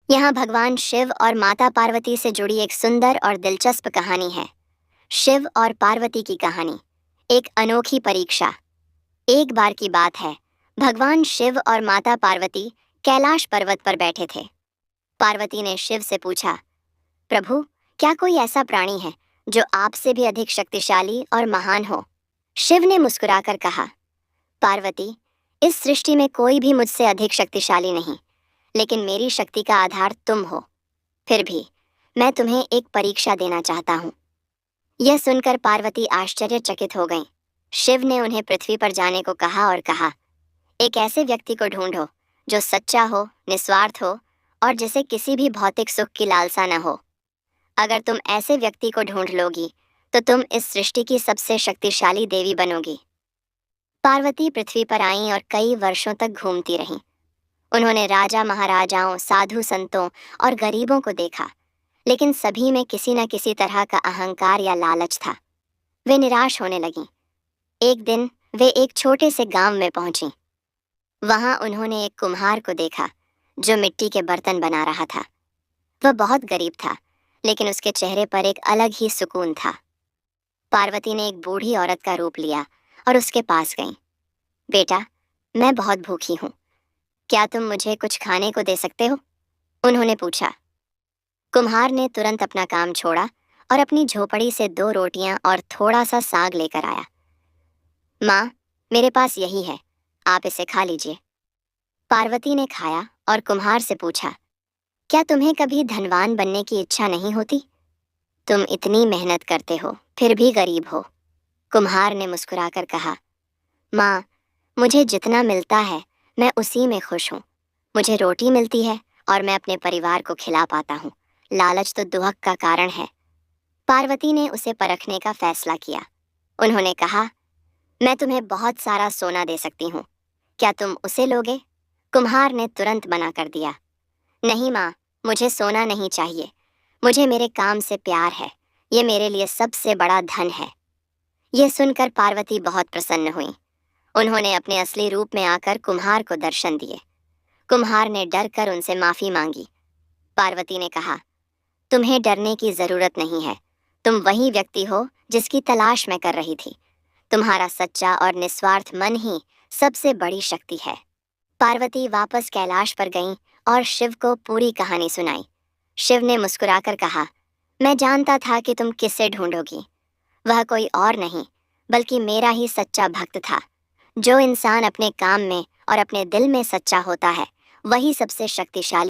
यहाँ भगवान शिव और माता पार्वती से जुड़ी एक सुंदर और दिलचस्प कहानी है। शिव और पार्वती की कहानी। एक अनोखी परीक्षा। एक बार की बात है, भगवान शिव और माता पार्वती कैलाश पर्वत पर बैठे थे। पार्वती ने शिव से पूछा, प्रभु, क्या कोई ऐसा प्राणी है जो आपसे भी अधिक शक्तिशाली और महान हो? शिव ने मुस्कुराकर कहा, पार्वती, इस सृष्टि में कोई भी मुझसे अधिक शक्तिशाली नहीं, लेकिन मेरी शक्ति का आधार तुम हो। फिर भी मैं तुम्हें एक परीक्षा देना चाहता हूँ। यह सुनकर पार्वती आश्चर्यचकित हो गईं। शिव ने उन्हें पृथ्वी पर जाने को कहा और कहा, एक ऐसे व्यक्ति को ढूंढो जो सच्चा हो, निस्वार्थ हो और जिसे किसी भी भौतिक सुख की लालसा न हो। अगर तुम ऐसे व्यक्ति को ढूंढ लोगी तो तुम इस सृष्टि की सबसे शक्तिशाली देवी बनोगी। पार्वती पृथ्वी पर आईं और कई वर्षों तक घूमती रहीं। उन्होंने राजा महाराजाओं, साधु संतों और गरीबों को देखा, लेकिन सभी में किसी न किसी तरह का अहंकार या लालच था। वे निराश होने लगीं। एक दिन वे एक छोटे से गांव में पहुंची। वहां उन्होंने एक कुम्हार को देखा जो मिट्टी के बर्तन बना रहा था। वह बहुत गरीब था, लेकिन उसके चेहरे पर एक अलग ही सुकून था। पार्वती ने एक बूढ़ी औरत का रूप लिया और उसके पास गईं। बेटा, मैं बहुत भूखी हूँ, क्या तुम मुझे कुछ खाने को दे सकते हो? उन्होंने पूछा। कुम्हार ने तुरंत अपना काम छोड़ा और अपनी झोपड़ी से 2 रोटियां और थोड़ा सा साग लेकर आया। माँ, मेरे पास यही है, आप इसे खा लीजिए। पार्वती ने खाया और कुम्हार से पूछा, क्या तुम्हें कभी धनवान बनने की इच्छा नहीं होती? तुम इतनी मेहनत करते हो, फिर भी गरीब हो। कुम्हार ने मुस्कुराकर कहा, माँ, मुझे जितना मिलता है मैं उसी में खुश हूँ। मुझे रोटी मिलती है और मैं अपने परिवार को खिला पाता हूँ। लालच तो दुहक का कारण है। पार्वती ने उसे परखने का फैसला किया। उन्होंने कहा, मैं तुम्हें बहुत सारा सोना दे सकती हूँ, क्या तुम उसे लोगे? कुम्हार ने तुरंत मना कर दिया। नहीं माँ, मुझे सोना नहीं चाहिए, मुझे मेरे काम से प्यार है, ये मेरे लिए सबसे बड़ा धन है। यह सुनकर पार्वती बहुत प्रसन्न हुई। उन्होंने अपने असली रूप में आकर कुम्हार को दर्शन दिए। कुम्हार ने डर कर उनसे माफी मांगी। पार्वती ने कहा, तुम्हें डरने की जरूरत नहीं है, तुम वही व्यक्ति हो जिसकी तलाश मैं कर रही थी। तुम्हारा सच्चा और निस्वार्थ मन ही सबसे बड़ी शक्ति है। पार्वती वापस कैलाश पर गईं और शिव को पूरी कहानी सुनाई। शिव ने मुस्कुराकर कहा, मैं जानता था कि तुम किसे ढूंढोगी। वह कोई और नहीं बल्कि मेरा ही सच्चा भक्त था। जो इंसान अपने काम में और अपने दिल में सच्चा होता है, वही सबसे शक्तिशाली